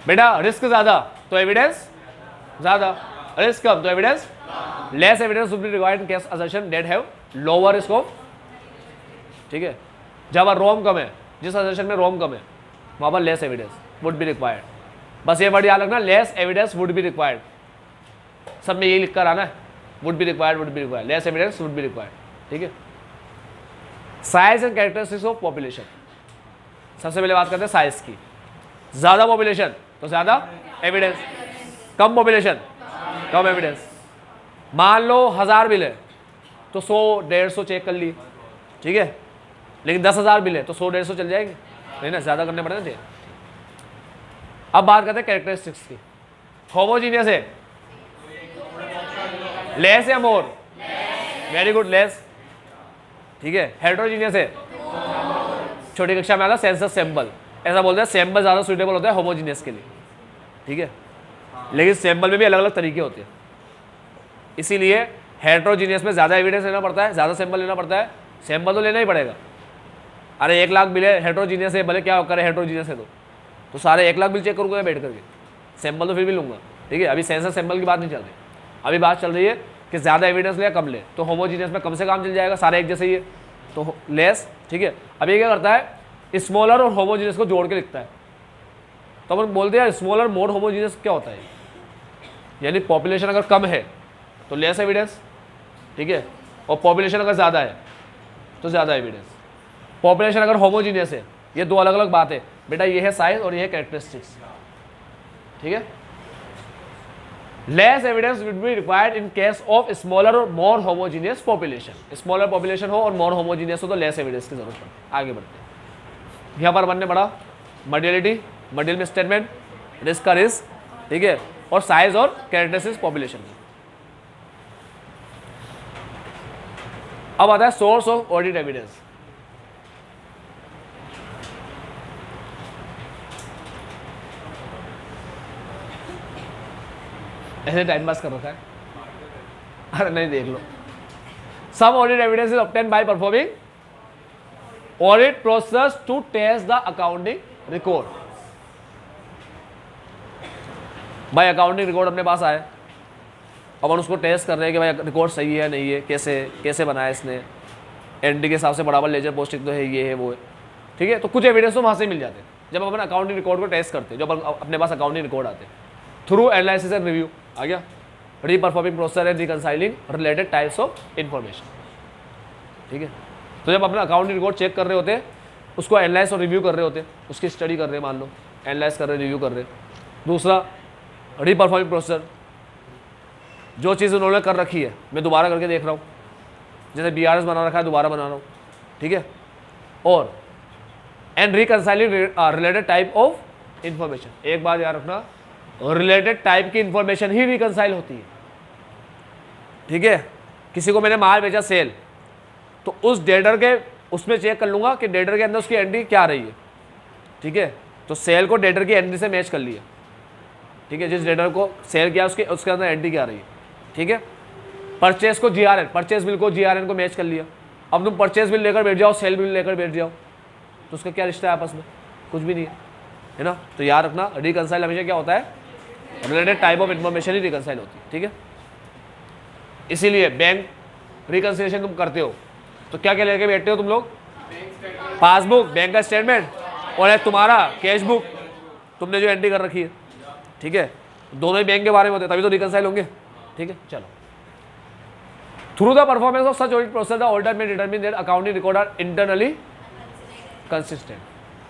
बेटा, रिस्क ज्यादा तो एविडेंस ज्यादा, रिस्क कम तो evidence less. Evidence would be required in case assertion that have lower risk of. ठीक है, जब रोम कम है, जिस असर्शन में रोम कम है वहां पर less evidence would be required. बस ये वर्ड याद रखना, less evidence would be required, सब में यही लिख कर आना है, would be required, would be required, less evidence would be required. ठीक है, size and characteristics of population. सबसे पहले बात करते हैं साइज की। ज्यादा पॉपुलेशन तो ज्यादा एविडेंस, कम पॉपुलेशन कम एविडेंस। मान लो 1000 बिल है तो 100-150 चेक कर लिए। ठीक है, लेकिन 10,000 बिल है तो 100-150 चल जाएंगे नहीं ना, ज्यादा करने पड़ेगा चाहिए। अब बात करते हैं कैरेक्टरिस्टिक्स की। होमोजीनियस है, लेस या मोर? Very good, less. ठीक है, हेटेरोजीनियस है, छोटी कक्षा में आता सेंसस सैंपल, ऐसा बोलते हैं सैंपल ज्यादा सुटेबल होता है होमोजीनियस के लिए। ठीक है, लेकिन सैंपल में भी अलग अलग तरीके होते हैं, इसीलिए हेटेरोजीनियस में ज्यादा एविडेंस लेना पड़ता है, ज्यादा सैंपल लेना पड़ता है। सैंपल तो लेना ही पड़ेगा। अरे 1 लाख बिल है, हेटेरोजीनियस है, भले क्या करे हेटेरोजीनियस है तो सारे 1 लाख बिल चेक करूंगा बैठ करके, सैंपल तो फिर भी लूंगा। ठीक है, अभी सेंसस सैंपल की बात नहीं चल रही, अभी बात चल रही है कि ज्यादा एविडेंस ले या कम ले। तो होमोजीनियस में कम से काम चल जाएगा, सारे एक जैसे ही है तो लेस। ठीक है, अब ये क्या करता है, स्मॉलर और होमोजीनियस को जोड़ के लिखता है। तो अपन बोलते हैं स्मॉलर मोर होमोजीनियस क्या होता है, यानी पॉपुलेशन अगर कम है तो लेस एविडेंस। ठीक है, और पॉपुलेशन अगर ज़्यादा है तो ज़्यादा एविडेंस। पॉपुलेशन अगर होमोजीनियस है, ये दो अलग अलग बात है बेटा, ये है साइज और ये है कैरेक्टरिस्टिक्स। ठीक है, less evidence will be required in case of smaller और मोर होमोजीनियस पॉपुलेशन। स्मॉलर पॉपुलेशन हो और मोर होमोजीनियस हो तो लेस एविडेंस की जरूरत पड़ती है। आगे बढ़ते हैं, यहाँ पर बनने पड़ा मटेरियलिटी, मटेरियल स्टेटमेंट, रिस्क का रिस्क। ठीक है, और साइज और कैरेक्टरिस्टिक्स पॉपुलेशन। अब आता है सोर्स ऑफ ऑडिट एविडेंस। ऐसे टाइम पास कर रखा है, अरे नहीं देख लो। Some audit evidence is obtained by performing audit process to test the accounting record. भाई अकाउंटिंग रिकॉर्ड अपने पास आए, अब हम उसको टेस्ट कर रहे हैं कि भाई रिकॉर्ड सही है नहीं है, कैसे बनाया इसने, एंट्री के हिसाब से बराबर लेजर पोस्टिंग तो है, ये है वो है। ठीक है, तो कुछ एविडेंस तो वहाँ से मिल जाते हैं जब अपन अकाउंटिंग रिकॉर्ड को टेस्ट करते हैं, जब अपने पास अकाउंटिंग रिकॉर्ड आते हैं थ्रू एनालिसिस एंड रिव्यू। आ गया, reperforming process and reconciling related types of information. ठीक है, तो जब अपना अकाउंटिंग रिकॉर्ड चेक कर रहे होते हैं, उसको एनालाइज और रिव्यू कर रहे होते हैं, उसकी स्टडी कर रहे हैं, मान लो एनालाइज कर रहे हैं, रिव्यू कर रहे हैं। दूसरा रीपरफॉर्मिंग प्रोसेस, जो चीज़ उन्होंने कर रखी है मैं दोबारा करके देख रहा हूँ, जैसे BRS बना रखा है दोबारा बना रहा हूँ। ठीक है, और and reconciling related type of information. एक बात याद रखना, रिलेटेड टाइप की इंफॉर्मेशन ही रिकंसाइल होती है। ठीक है, किसी को मैंने माल बेचा सेल, तो उस डेटर के उसमें चेक कर लूंगा कि डेटर के अंदर उसकी एंट्री क्या रही है। ठीक है, तो सेल को डेटर की एंट्री से मैच कर लिया। ठीक है, जिस डेटर को सेल किया उसके अंदर एंट्री क्या रही है। ठीक है, परचेज को GRN, परचेज बिल को GRN को मैच कर लिया। अब तुम परचेज बिल लेकर बैठ जाओ, सेल बिल लेकर बैठ जाओ, तो उसका क्या रिश्ता है आपस में? कुछ भी नहीं है ना। तो याद रखना, रिकंसाइल हमेशा क्या होता है, related type of information he reconcile होती है। ठीक है, इसीलिए बैंक रिकंसिलिएशन तुम करते हो तो क्या क्या लेके बैठते हो तुम लोग? पासबुक, बैंक का स्टेटमेंट और तुम्हारा कैश बुक, तुमने जो एंट्री कर रखी है। ठीक है, दोनों ही बैंक के बारे में होते हैं, तभी तो रिकंसाइल होंगे। ठीक है, चलो, through the performance of such audit process the auditor may determine that accounting record are internally consistent.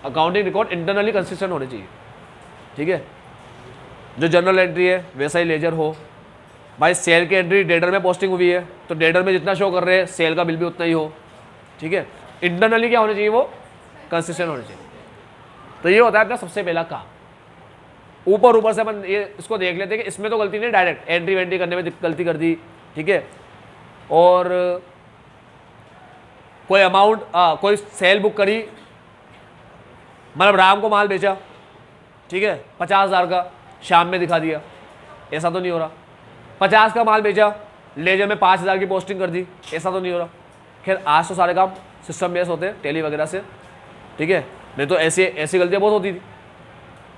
Accounting record internally consistent होने चाहिए। ठीक है, जो जनरल एंट्री है वैसा ही लेजर हो। भाई सेल की एंट्री डेटर में पोस्टिंग हुई है तो डेटर में जितना शो कर रहे हैं सेल का बिल भी उतना ही हो। ठीक है। इंटरनली क्या होना चाहिए, वो कंसिस्टेंट होना चाहिए। तो ये होता है अपना सबसे पहला काम। ऊपर से अपन ये इसको देख लेते हैं कि इसमें तो गलती नहीं, डायरेक्ट एंट्री वेंट्री करने में गलती कर दी, ठीक है। और कोई अमाउंट, कोई सेल बुक करी, मतलब राम को माल बेचा, ठीक है, 50,000 का, शाम में दिखा दिया, ऐसा तो नहीं हो रहा। 50 का माल बेचा, लेजर में 5,000 की पोस्टिंग कर दी, ऐसा तो नहीं हो रहा। खैर आज तो सारे काम सिस्टम बेस होते हैं, टेली वगैरह से, ठीक है। नहीं तो ऐसी गलतियाँ बहुत होती थी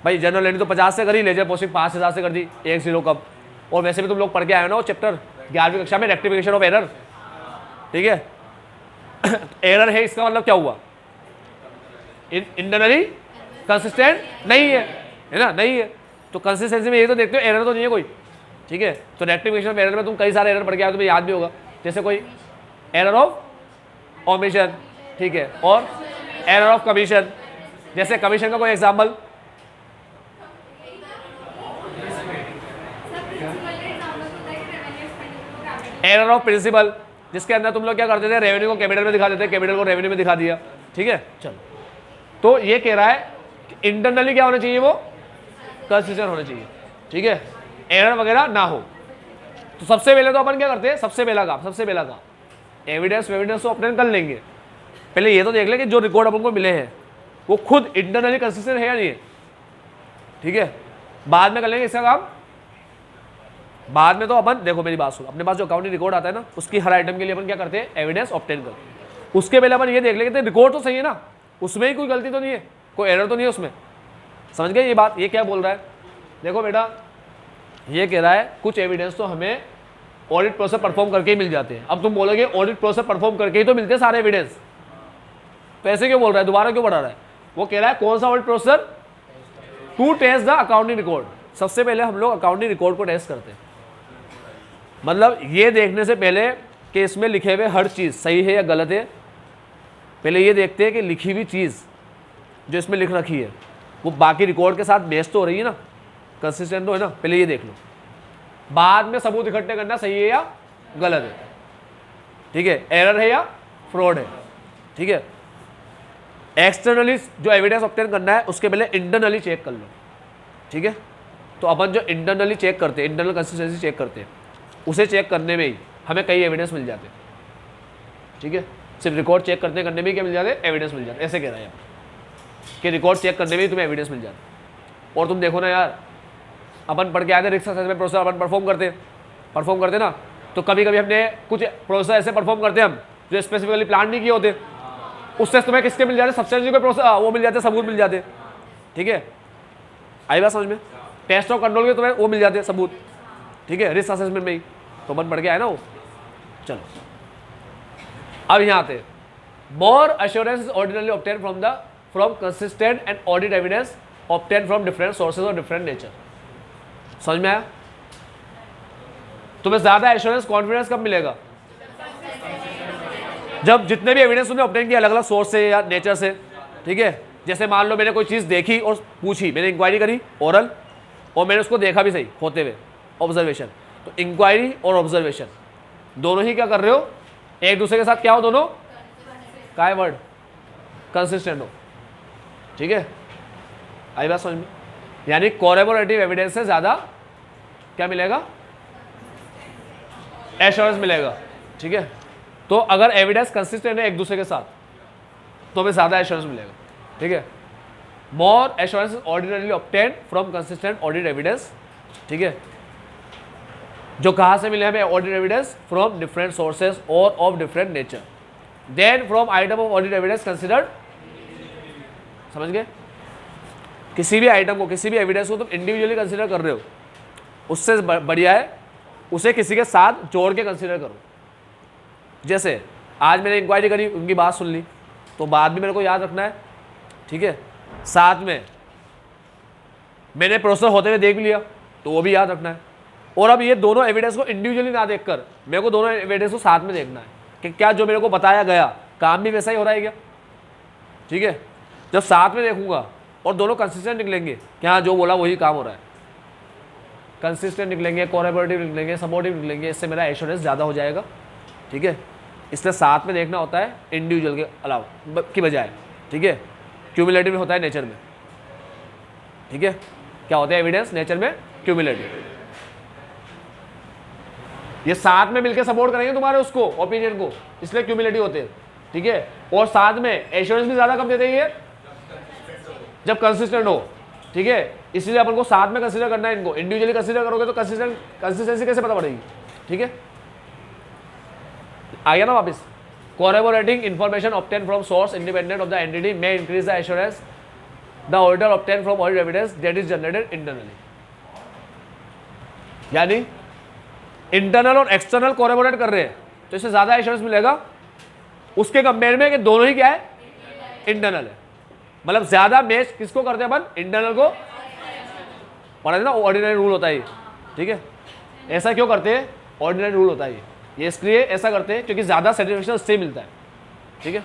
भाई। जनरल लेनी तो 50 से करी, लेजर पोस्टिंग 5,000 से कर दी, 1-0 कब। और वैसे भी तुम लोग पढ़ के आए हो ना वो चैप्टर 11वीं कक्षा में, रेक्टिफिकेशन ऑफ एरर, ठीक है। एरर है इसका मतलब क्या हुआ, इंटरनली कंसिस्टेंट नहीं है ना, नहीं है। तो कंसिस्टेंसी में ये तो देखते हो एरर तो नहीं है कोई, ठीक है। तो रेक्टिफिकेशन ऑफ एरर में तुम कई सारे एरर पढ़ के आए, तुम्हें याद भी होगा, जैसे कोई एरर ऑफ ओमिशन, ठीक है, और एरर ऑफ कमीशन। जैसे कमीशन का कोई एग्जाम्पल, एरर ऑफ प्रिंसिपल, जिसके अंदर तुम लोग क्या करते थे, रेवेन्यू को कैपिटल में दिखा देते, कैपिटल को रेवेन्यू में दिखा दिया, ठीक है। चलो, तो ये कह रहा है कि इंटरनली क्या होना चाहिए, वो कंसिस्टेंट होना चाहिए, ठीक है, एरर वगैरह ना हो। तो सबसे पहले तो अपन क्या करते हैं, सबसे पहला काम एविडेंस तो अपने कर लेंगे। पहले ये तो देख ले कि जो रिकॉर्ड अपन को मिले हैं वो खुद इंटरनली कंसिस्टेंट है या नहीं है, ठीक है। बाद में कर लेंगे इसका काम। बाद में तो अपन देखो मेरी बात सुनो, अपने पास जो अकाउंटिंग रिकॉर्ड आता है ना, उसकी हर आइटम के लिए अपन क्या करते हैं, एविडेंस ऑब्टेन करते हैं। उसके पहले अपन ये देख लेंगे रिकॉर्ड तो सही है ना, उसमें ही कोई गलती तो नहीं है, कोई एरर तो नहीं है उसमें। समझ गए ये बात, ये क्या बोल रहा है। देखो बेटा, ये कह रहा है कुछ एविडेंस तो हमें ऑडिट प्रोसेस परफॉर्म करके ही मिल जाते हैं। अब तुम बोलोगे ऑडिट प्रोसेस परफॉर्म करके ही तो मिलते हैं सारे एविडेंस, तो ऐसे क्यों बोल रहा है, दोबारा क्यों बढ़ा रहा है। वो कह रहा है कौन सा audit process, to test the accounting record. सबसे पहले हम लोग अकाउंटिंग रिकॉर्ड को टेस्ट करते हैं, मतलब ये देखने से पहले कि इसमें लिखे हुए हर चीज़ सही है या गलत है, पहले ये देखते हैं कि लिखी हुई चीज़ जो इसमें लिख रखी है वो बाकी रिकॉर्ड के साथ मैच तो हो रही है ना, कंसिस्टेंट तो है ना, पहले ये देख लो। बाद में सबूत इकट्ठे करना सही है या गलत है, ठीक है, एरर है या फ्रॉड है, ठीक है। एक्सटर्नली जो एविडेंस ऑब्टेन करना है उसके पहले इंटरनली चेक कर लो, ठीक है। तो अपन जो इंटरनली चेक करते हैं, इंटरनल कंसिस्टेंसी चेक करते हैं, उसे चेक करने में ही हमें कई एविडेंस मिल जाते हैं, ठीक है। सिर्फ रिकॉर्ड चेक करने करने में ही क्या मिल जाते हैं, एविडेंस मिल जाते हैं। ऐसे कह रहा है कि रिकॉर्ड चेक करने में ही तुम्हें एविडेंस मिल जाते। और तुम देखो ना यार, अपन पढ़ के आए थे रिस्क असेसमेंट प्रोसेस अपन परफॉर्म करते ना, तो कभी कभी हमने कुछ प्रोसेस ऐसे परफॉर्म करते हैं हम जो स्पेसिफिकली प्लान नहीं किए होते, उससे तुम्हें किसके मिल जाते, सब्सटेंशियल के प्रोसेस वो मिल जाते, सबूत मिल जाते, ठीक है। आई बात समझ में। टेस्ट ऑफ कंट्रोल के तुम्हें वो मिल जाते सबूत, ठीक है, रिस्क असेसमेंट में ही तो अपन पढ़ के आए ना वो। चलो अब यहाँ आते हैं, more assurance is ordinarily obtain from consistent and audit evidence obtain from different sources और डिफरेंट नेचर। समझ में आया। तुम्हें ज्यादा एश्योरेंस कॉन्फिडेंस कब मिलेगा, जब जितने भी एविडेंस तुमने ऑब्टेन किए अलग अलग सोर्स से या नेचर से, ठीक है। जैसे मान लो मैंने कोई चीज़ देखी और पूछी, मैंने इंक्वायरी करी ओरल, और मैंने उसको देखा भी सही होते हुए, ऑब्जर्वेशन। तो इंक्वायरी और ऑब्जर्वेशन दोनों ही क्या कर रहे हो, एक दूसरे के साथ क्या हो, दोनों का है वर्ड, कंसिस्टेंट हो, ठीक है। आई बात समझ में। यानी कोरैबोरेटिव एविडेंस से ज़्यादा क्या मिलेगा, एश्योरेंस मिलेगा, ठीक है। तो अगर एविडेंस कंसिस्टेंट है एक दूसरे के साथ तो हमें ज़्यादा एश्योरेंस मिलेगा, ठीक है। More assurance is ordinarily obtained from consistent audit evidence, ठीक है। जो कहाँ से मिले हमें audit evidence, from different sources और of different nature, then from item of audit evidence considered. समझ गए। किसी भी आइटम को, किसी भी एविडेंस को तुम इंडिविजुअली कंसिडर कर रहे हो, उससे बढ़िया है उसे किसी के साथ जोड़ के कंसिडर करो। जैसे आज मैंने इंक्वायरी करी, उनकी बात सुन ली, तो बाद भी मेरे को याद रखना है, ठीक है। साथ में मैंने प्रोसेस होते हुए देख लिया तो वो भी याद रखना है। और अब ये दोनों एविडेंस को इंडिविजुअली ना देखकर मेरे को दोनों एविडेंस को साथ में देखना है कि क्या जो मेरे को बताया गया काम भी वैसा ही हो रहा है क्या, ठीक है। जब साथ में देखूंगा और दोनों कंसिस्टेंट निकलेंगे कि हाँ जो बोला वही काम हो रहा है, कंसिस्टेंट निकलेंगे, कोरैबोरेटिव निकलेंगे, सपोर्टिव निकलेंगे, इससे मेरा एश्योरेंस ज़्यादा हो जाएगा, ठीक है। इसलिए साथ में देखना होता है इंडिविजुअल के अलावा की बजाय, ठीक है। क्यूमुलेटिव होता है नेचर में, ठीक है। क्या होता है एविडेंस नेचर में? क्यूमुलेटिव। ये साथ में मिलकर सपोर्ट करेंगे तुम्हारे उसको ओपिनियन को, इसलिए क्यूमुलेटिव होते हैं, ठीक है। और साथ में एश्योरेंस भी ज्यादा कब देते हैं ये? जब कंसिस्टेंट हो, ठीक है। इसलिए अपन को साथ में कंसीडर करना है इनको। इंडिविजुअली कंसीडर करोगे तो कंसिस्टेंसी कैसे पता पड़ेगी, ठीक है। आ गया ना वापस। Corroborating information obtained from source independent of the entity may increase the assurance the auditor obtained from audit evidence that is generated internally। यानी इंटरनल और एक्सटर्नल कोरेबोरेट कर रहे हैं तो इससे ज्यादा एश्योरेंस मिलेगा उसके कंपेयर में कि दोनों ही क्या है? इंटरनल है। मतलब ज्यादा मैच किसको करते हैं अपन? इंटरनल को। पढ़ा ना, ऑर्डिनरी रूल होता है, ठीक है। ऐसा क्यों करते हैं? ऑर्डिनरी रूल होता है ये इसलिए ऐसा करते हैं क्योंकि ज्यादा सेटिस्फेक्शन उससे मिलता है, ठीक है।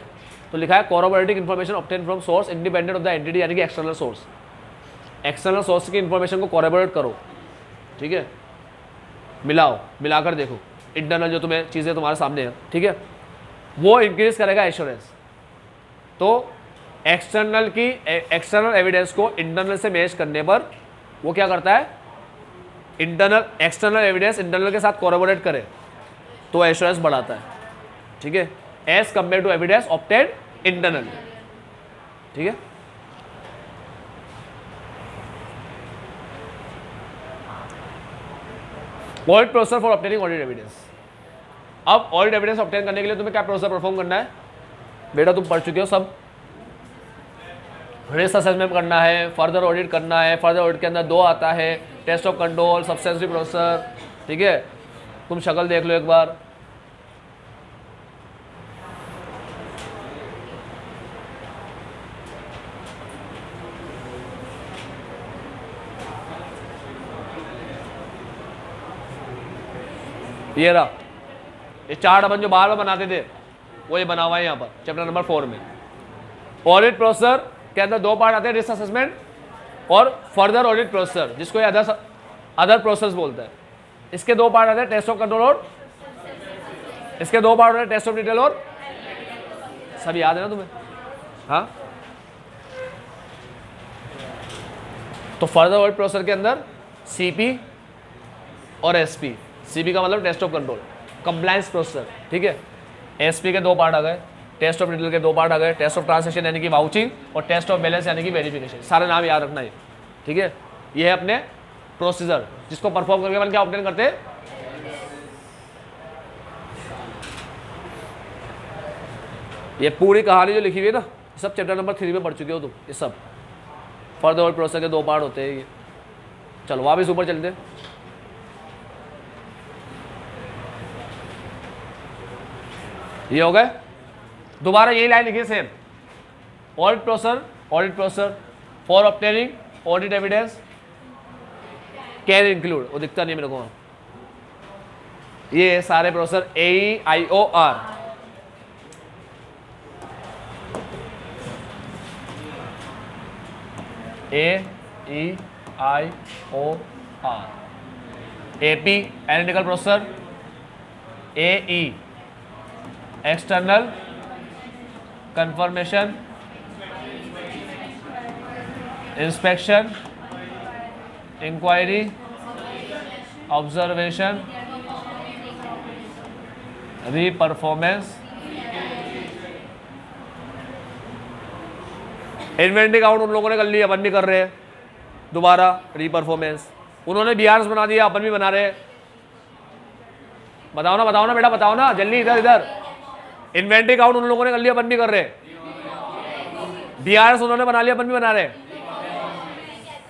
तो लिखा है corroborating information obtain from source independent of the entity, यानी कि एक्सटर्नल सोर्स। एक्सटर्नल सोर्स की इन्फॉर्मेशन को कोरोबोरेट करो, ठीक है। मिलाओ, मिलाकर देखो इंटरनल जो तुम्हें चीज़ें तुम्हारे सामने है, ठीक है, वो इंक्रीज करेगा एश्योरेंस। तो एक्सटर्नल एविडेंस को इंटरनल से मैच करने पर वो क्या करता है? एक्सटर्नल एविडेंस इंटरनल के साथ कोरोबोरेट करे तो एश्योरेंस बढ़ाता है, ठीक है, as compare to evidence obtained internally, ठीक है। Audit process for obtaining audit evidence. अब ऑडिट एविडेंस ऑब्टेन करने के लिए तुम्हें क्या प्रोसेस परफॉर्म करना है? बेटा तुम पढ़ चुके हो सब। रिस्क असेसमेंट करना है, फर्दर ऑडिट करना है। फर्दर ऑडिट के अंदर 2 आता है, test of control, substantial process, ठीक है। तुम शक्ल देख लो एक बार। ये रहा, ये चार्ट अपन जो बार बार बनाते थे वो ये बना हुआ है यहाँ पर चैप्टर नंबर 4 में। ऑडिट प्रोसेसर के अंदर 2 पार्ट आते हैं, रिस्क असेसमेंट और फर्दर ऑडिट प्रोसेसर, जिसको ये अदर प्रोसेस बोलता है। इसके 2 पार्ट आते हैं, टेस्ट ऑफ कंट्रोल और इसके 2 पार्ट होते हैं, टेस्ट ऑफ डिटेल और सब याद है ना तुम्हें? हाँ, तो फर्दर ऑडिट प्रोसेसर के अंदर सीपी और एसपी। सीपी का मतलब test of control, compliance processor, ठीक है। एसपी के 2 पार्ट आ गए, टेस्ट ऑफ डिटेल के 2 पार्ट आ गए, टेस्ट ऑफ ट्रांसैक्शन यानी कि वाउचिंग और टेस्ट ऑफ बैलेंस यानी कि वेरिफिकेशन। सारे नाम याद रखना है, ठीक है। ये है अपने प्रोसीजर जिसको परफॉर्म करके अपन क्या ऑब्टेन करते हैं? ये पूरी कहानी जो लिखी हुई है ना, सब चैप्टर नंबर 3 में पढ़ चुके हो तुम। ये सब फर्दर ऑडिट प्रोसेसर के 2 पार्ट होते हैं ये। चलो वापस ऊपर चलते हैं। ये हो गए। दोबारा यही लाइन लिखिए same. Audit processor for obtaining audit evidence can include, वो दिखता नहीं मेरे को, ये सारे processor AEIOR, AEIOR, AP analytical processor, AE external confirmation, inspection, inquiry, observation, reperformance. Inventory count उन लोगों ने कर लिया, अपन भी कर रहे हैं। दोबारा रीपरफॉर्मेंस, उन्होंने बीआरएस बना दिया, अपन भी बना रहे हैं। बताओ ना बेटा, बताओ ना जल्दी, इधर। इन्वेंटरी काउंट उन लोगों ने कर लिया, अपन भी कर रहे हैं। बीआरएस उन्होंने बना लिया, अपन भी बना रहे हैं।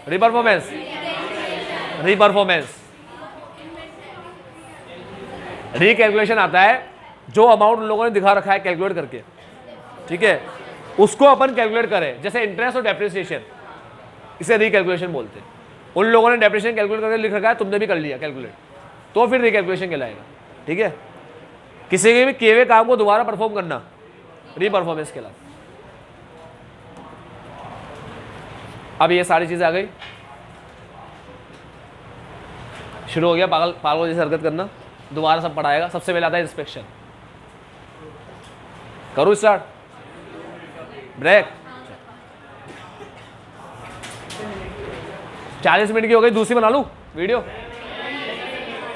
रीपरफॉर्मेंस रीकैलकुलेशन आता है, जो अमाउंट उन लोगों ने दिखा रखा है कैलकुलेट करके, ठीक है, उसको अपन कैलकुलेट करें। जैसे इंटरेस्ट और डेप्रिसिएशन, इसे रीकैलकुलेशन बोलते हैं। उन लोगों ने डेप्रिसिएशन कैलकुलेट करके लिख रखा है, तुमने भी कर लिया कैलकुलेट, तो फिर रीकैलकुलेशन कहलाएगा, ठीक है। किसी के भी किए हुए काम को दोबारा परफॉर्म करना रीपरफॉर्मेंस कहलाता। अब ये सारी चीजें आ गई, शुरू हो गया पागल जैसे हरकत करना। दोबारा सब पढ़ाएगा। सबसे पहले आता है इंस्पेक्शन। करूँ स्टार्ट, ब्रेक। 40 मिनट की हो गई, दूसरी बना लूँ वीडियो,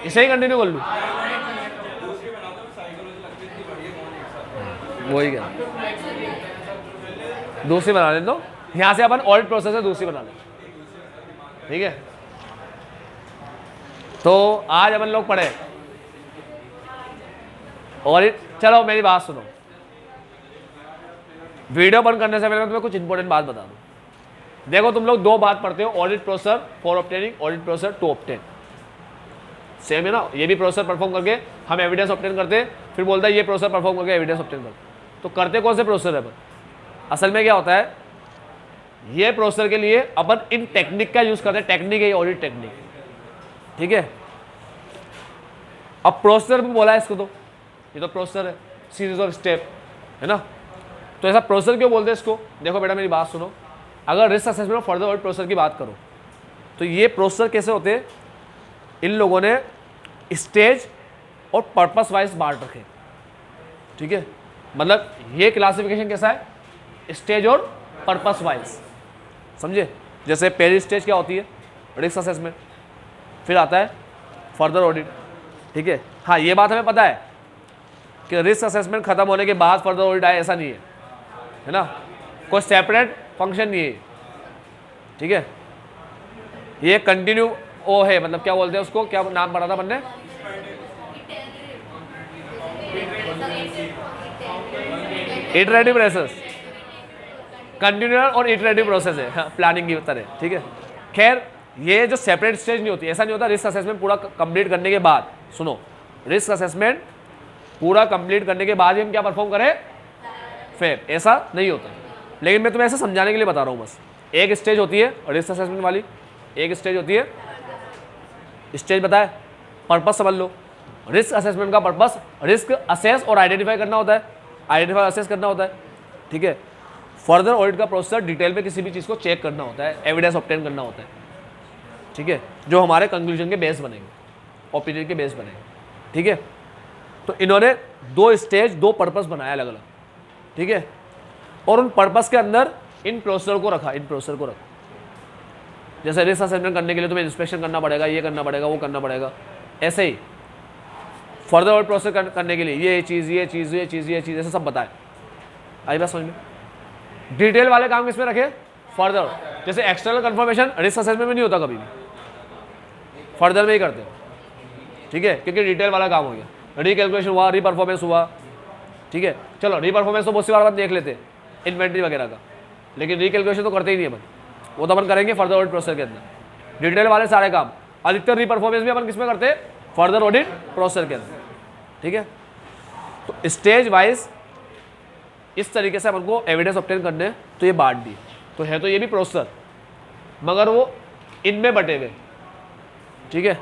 इसे ही कंटिन्यू कर लूँ? वही क्या, दूसरी बना ले दो, यहाँ से अपन ऑडिट प्रोसेस है दूसरी बना ले, ठीक है। तो आज अपन लोग पढ़े ऑडिट। चलो मेरी बात सुनो, वीडियो बंद करने से पहले मैं तुम्हें कुछ इंपॉर्टेंट बात बता दूं। देखो तुम लोग दो बात पढ़ते हो, audit processor for obtaining, audit processor to obtain, same है ना। ये भी प्रोसेसर परफॉर्म करके हम एविडेंस ऑब्टेन करते, फिर बोलता है ये प्रोसेसर परफॉर्म करके एविडेंस ऑब्टेन करते। तो करते कौन से प्रोसेसर है अपन? असल में क्या होता है, ये प्रोसेसर के लिए अपन इन टेक्निक का यूज करते हैं, टेक्निक है ऑडिट टेक्निक, ठीक है। अब प्रोसेसर भी बोला है इसको, तो ये तो प्रोसेसर है, सीरीज ऑफ स्टेप है ना। तो ऐसा प्रोसेसर क्यों बोलते हैं इसको? देखो बेटा मेरी बात सुनो, अगर रिस्क असेसमेंट और फर्दर ऑडिट प्रोसेसर की बात करो तो ये प्रोसेसर कैसे होते हैं, इन लोगों ने स्टेज और पर्पस वाइज बांट रखे, ठीक है। मतलब ये क्लासिफिकेशन कैसा है, स्टेज और पर्पस वाइज, समझे। जैसे पहली स्टेज क्या होती है, रिस्क असेसमेंट, फिर आता है फर्दर ऑडिट, ठीक है। हाँ ये बात हमें पता है कि रिस्क असेसमेंट खत्म होने के बाद फर्दर ऑडिट आए, ऐसा नहीं है ना, कोई सेपरेट फंक्शन नहीं है, ठीक है। ये कंटिन्यू ओ है, मतलब क्या बोलते हैं उसको, क्या नाम पढ़ा था अपन ने, इटरेटिव प्रोसेस, कंटिन्यूअस और इटरेटिव प्रोसेस है, प्लानिंग की तरह, ठीक है। खैर ये जो सेपरेट स्टेज नहीं होती, ऐसा नहीं होता रिस्क असेसमेंट पूरा कंप्लीट करने के बाद, सुनो, रिस्क असेसमेंट पूरा कंप्लीट करने के बाद ही हम क्या परफॉर्म करें, फिर ऐसा नहीं होता। लेकिन मैं तुम्हें ऐसा समझाने के लिए बता रहा हूँ बस। एक स्टेज होती है रिस्क असेसमेंट वाली, एक स्टेज होती है, स्टेज बताए, पर्पस समझ लो। रिस्क असेसमेंट का पर्पस रिस्क असेस और आइडेंटिफाई करना होता है, आइडेंटिफाई असेस करना होता है, ठीक है। फर्दर ऑडिट का प्रोसेसर डिटेल में किसी भी चीज़ को चेक करना होता है, एविडेंस ऑब्टेन करना होता है, ठीक है, जो हमारे कंक्लूजन के बेस बनेंगे, ओपिनियन के बेस बनेंगे, ठीक है। तो इन्होंने दो स्टेज, दो पर्पस बनाया अलग अलग, ठीक है। और उन पर्पस के अंदर इन प्रोसेसर को रखा, इन प्रोसेसर को रखा। जैसे रिस्क असेसमेंट करने के लिए तुम्हें इंस्पेक्शन करना पड़ेगा, ये करना पड़ेगा, वो करना पड़ेगा, ऐसे ही फर्दर ऑडिट प्रोसेस करने के लिए ये चीज़, ये चीज़, ये चीज़, ये चीज़, ऐसे सब बताए। आई बात समझ में? डिटेल वाले काम किसमें रखे, फर्दर। जैसे एक्सटर्नल कंफर्मेशन रिस्क असेसमेंट में नहीं होता कभी भी, फर्दर में ही करते हो, ठीक है, क्योंकि डिटेल वाला काम हो गया। रिकैलकुलेशन हुआ, रीपरफॉर्मेंस हुआ, ठीक है। चलो रीपरफॉर्मेंस तो बहुत सी बार अपन देख लेते हैं, इन्वेंट्री वगैरह का, लेकिन रिकैलकुलेशन तो करते ही नहीं अपन, वो तो अपन करेंगे फर्दर ऑडिट प्रोसेस के अंदर। डिटेल वाले सारे काम, अधिकतर रीपरफॉर्मेंस भी अपन किसमें करते हैं, फर्दर ऑडिट प्रोसेस के अंदर, ठीक है। तो स्टेज वाइज इस तरीके से अपन को एविडेंस ऑब्टेन करने, तो ये बांट दी, तो है तो ये भी प्रोसेसर, मगर वो इनमें बटे हुए, ठीक है।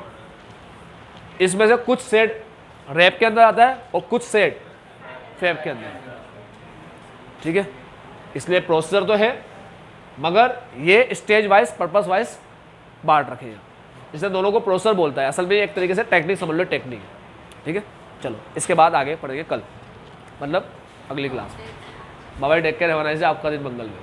इसमें से कुछ सेट रैप के अंदर आता है और कुछ सेट फैब के अंदर, ठीक है। इसलिए प्रोसेसर तो है, मगर ये स्टेज वाइज, पर्पस वाइज बांट रखे हैं, इसलिए दोनों को प्रोसेसर बोलता है। असल में एक तरीके से टेक्निक समझ लो, टेक्निक, ठीक है। चलो इसके बाद आगे पढ़ेंगे कल, मतलब अगली क्लास में। Bye bye, take care, have a nice day, आपका दिन मंगल में।